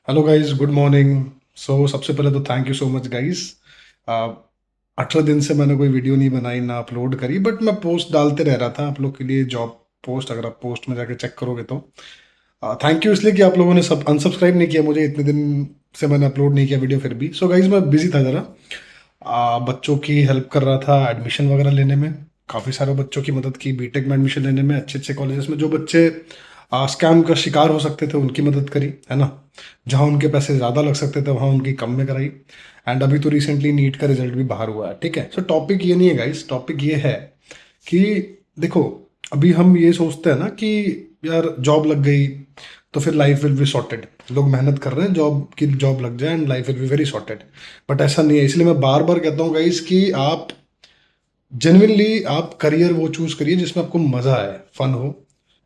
Hello guys, good morning. सबसे पहले तो thank you so much guys. 18 दिन से मैंने कोई वीडियो नहीं बनाई, ना अपलोड करी, बट मैं पोस्ट डालते रह रहा था आप लोग के लिए, जॉब पोस्ट। अगर आप पोस्ट में जाके चेक करोगे तो थैंक यू इसलिए कि आप लोगों ने सब अनसब्सक्राइब नहीं किया मुझे। इतने दिन से मैंने अपलोड नहीं किया वीडियो फिर भी। सो गाइस, मैं बिजी था ज़रा। बच्चों की हेल्प कर रहा था एडमिशन वगैरह लेने में। काफ़ी सारे बच्चों की मदद की बीटेक में एडमिशन लेने में, अच्छे अच्छे कॉलेजेस में। जो बच्चे स्कैम का शिकार हो सकते थे उनकी मदद करी, है ना। जहाँ उनके पैसे ज़्यादा लग सकते थे वहाँ उनकी कम में कराई। एंड अभी तो रिसेंटली नीट का रिजल्ट भी बाहर हुआ है, ठीक है। सो टॉपिक ये नहीं है गाइस, टॉपिक ये है कि देखो, अभी हम ये सोचते हैं ना कि यार जॉब लग गई तो फिर लाइफ विल बी सॉर्टेड। लोग मेहनत कर रहे हैं जॉब की, जॉब लग जाए and life will be very sorted. But ऐसा नहीं है। इसलिए मैं बार बार कहता हूँ गाइस कि आप जेन्युइनली आप करियर वो चूज करिए जिसमें आपको मजा आए, फन हो।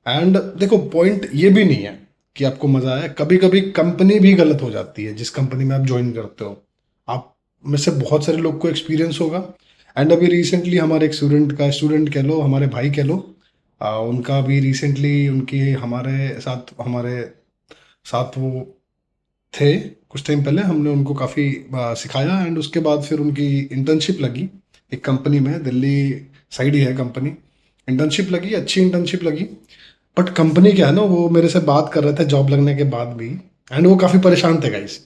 एंड देखो, पॉइंट ये भी नहीं है कि आपको मजा आए। कभी कभी कंपनी भी गलत हो जाती है जिस कंपनी में आप ज्वाइन करते हो। आप में से बहुत सारे लोग को एक्सपीरियंस होगा। एंड अभी रिसेंटली हमारे एक स्टूडेंट कह लो, हमारे भाई कह लो, उनका भी रिसेंटली उनकी हमारे साथ वो थे। कुछ टाइम पहले हमने उनको काफ़ी सिखाया एंड उसके बाद फिर उनकी इंटर्नशिप लगी एक कंपनी में। दिल्ली साइड ही है कंपनी। इंटर्नशिप लगी, अच्छी इंटर्नशिप लगी। बट कंपनी क्या है ना, वो मेरे से बात कर रहे थे जॉब लगने के बाद भी। एंड वो काफ़ी परेशान थे गाइस।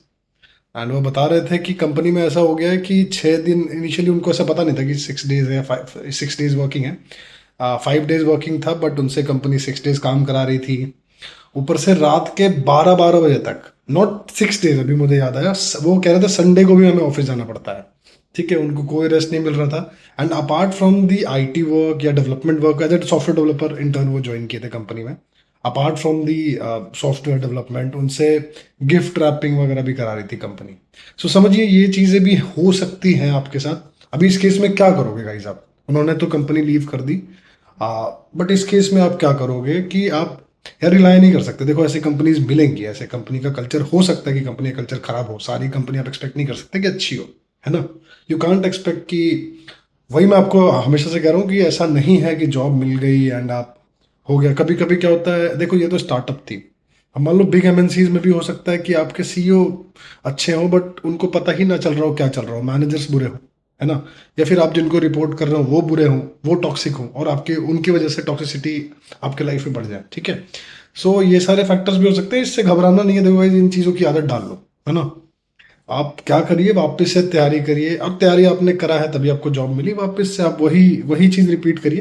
एंड वो बता रहे थे कि कंपनी में ऐसा हो गया है कि 6 दिन, इनिशियली उनको ऐसा पता नहीं था कि 6 डेज है, 6 डेज वर्किंग है। 5 डेज वर्किंग था, बट उनसे कंपनी 6 डेज काम करा रही थी। ऊपर से रात के 12-12 बजे तक। नॉट 6 डेज, अभी मुझे याद आया, वो कह रहे थे संडे को भी हमें ऑफिस जाना पड़ता है। ठीक है, उनको कोई रेस्ट नहीं मिल रहा था। And apart from the IT work या development work, as a software developer intern वो ज्वाइन किए थे कंपनी में। Apart from the software development, उनसे गिफ्ट रैपिंग वगैरह भी करा रही थी कंपनी। सो समझिए ये चीज़ें भी हो सकती हैं आपके साथ। अभी इस केस में क्या करोगे गाइज आप? उन्होंने तो कंपनी लीव कर दी, बट इस केस में आप क्या करोगे कि आप यार रिलाय नहीं कर सकते। देखो, ऐसी कंपनीज मिलेंगी, ऐसे कंपनी का कल्चर हो सकता है कि कंपनी का कल्चर खराब हो। सारी कंपनी आप एक्सपेक्ट नहीं कर सकते कि अच्छी हो, है ना। यू कांट एक्सपेक्ट कि, वही मैं आपको हमेशा से कह रहा हूँ कि ऐसा नहीं है कि जॉब मिल गई एंड आप हो गया। कभी कभी क्या होता है, देखो ये तो स्टार्टअप थी। अब मान लो बिग एमएनसीज में भी हो सकता है कि आपके सीईओ अच्छे हो बट उनको पता ही ना चल रहा हो क्या चल रहा हो, मैनेजर्स बुरे हो, है ना। या फिर आप जिनको रिपोर्ट कर रहे हो वो बुरे हों, वो टॉक्सिक हो, और आपके उनकी वजह से टॉक्सिसिटी आपके लाइफ में बढ़ जाए, ठीक है। सो ये सारे फैक्टर्स भी हो सकते हैं, इससे घबराना नहीं है। देखो guys, इन चीज़ों की आदत डाल लो, है ना। आप क्या करिए, वापस से तैयारी करिए। और तैयारी आपने करा है तभी आपको जॉब मिली, वापस से आप वही वही चीज़ रिपीट करिए।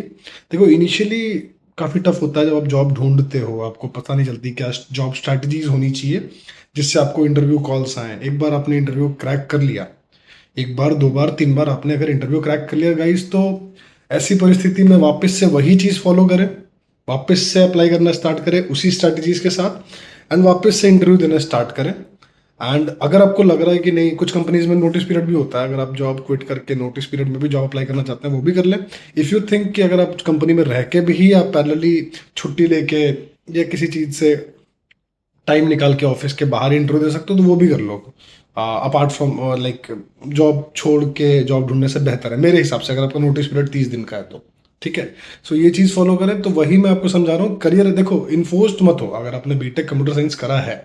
देखो, इनिशियली काफ़ी टफ होता है जब आप जॉब ढूंढते हो, आपको पता नहीं चलती क्या जॉब स्ट्रैटेजीज होनी चाहिए जिससे आपको इंटरव्यू कॉल्स आए। एक बार आपने इंटरव्यू क्रैक कर लिया, एक बार, दो बार, तीन बार आपने अगर इंटरव्यू क्रैक कर लिया गाइस, तो ऐसी परिस्थिति में वापस से वही चीज़ फॉलो करें, वापस से अप्लाई करना स्टार्ट करें उसी स्ट्रैटेजीज के साथ, एंड वापस से इंटरव्यू देना स्टार्ट करें। एंड अगर आपको लग रहा है कि नहीं, कुछ कंपनीज में नोटिस पीरियड भी होता है, अगर आप जॉब क्विट करके नोटिस पीरियड में भी जॉब अप्लाई करना चाहते हैं वो भी कर लें। इफ़ यू थिंक कि अगर आप कंपनी में रह के भी आप पैरेलली छुट्टी लेके या किसी चीज़ से टाइम निकाल के ऑफिस के बाहर इंटरव्यू दे सकते हो तो वो भी कर लो। अपार्ट फ्रॉम लाइक जॉब छोड़ के जॉब ढूंढने से बेहतर है मेरे हिसाब से, अगर आपका नोटिस पीरियड 30 दिन का है तो, ठीक है। सो ये चीज़ फॉलो करें। तो वही मैं आपको समझा रहा हूँ, करियर देखो, इन्फोर्स्ड मत हो। अगर आपने बीटेक कंप्यूटर साइंस करा है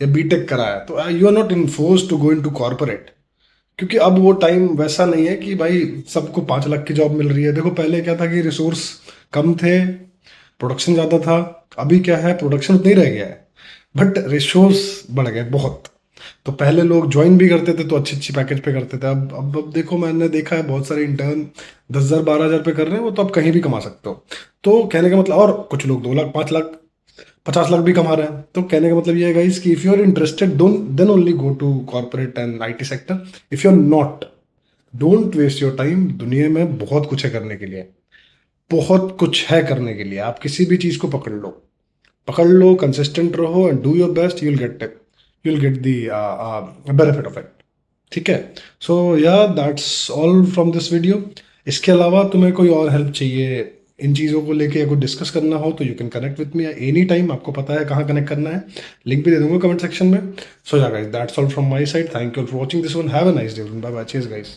या बीटेक करा है तो you are not enforced to go into corporate. क्योंकि अब वो टाइम वैसा नहीं है कि भाई सबको 5 लाख की जॉब मिल रही है। देखो, पहले क्या था कि रिसोर्स कम थे, प्रोडक्शन ज़्यादा था। अभी क्या है, प्रोडक्शन उतना ही रह गया है बट रिसोर्स बढ़ गए बहुत। तो पहले लोग ज्वाइन भी करते थे तो अच्छी अच्छी पैकेज पे करते थे। अब देखो, मैंने देखा है बहुत सारे इंटर्न 10,000 12,000 पे कर रहे हैं, वो तो आप कहीं भी कमा सकते हो। तो कहने का मतलब, और कुछ लोग 2 लाख 5 लाख 50 लाख भी कमा रहे हैं। तो कहने का मतलब ये है गाइस कि if you are interested don't then only go to corporate and IT sector. If you are not, don't waste your time. दुनिया में बहुत कुछ है करने के लिए, बहुत कुछ है करने के लिए। आप किसी भी चीज़ को पकड़ लो, पकड़ लो, कंसिस्टेंट रहो and do your best, you will get the benefit of it, ठीक है। सो या that's all from this video. इसके अलावा तुम्हें कोई और हेल्प चाहिए इन चीज़ों को लेके या कुछ डिस्कस करना हो तो you can connect with me any time. आपको पता है कहाँ कनेक्ट करना है, लिंक भी दे दूंगा कमेंट सेक्शन में। So yeah guys, that's all from my side. Thank you for watching this one. Have a nice day. Bye bye. Cheers guys.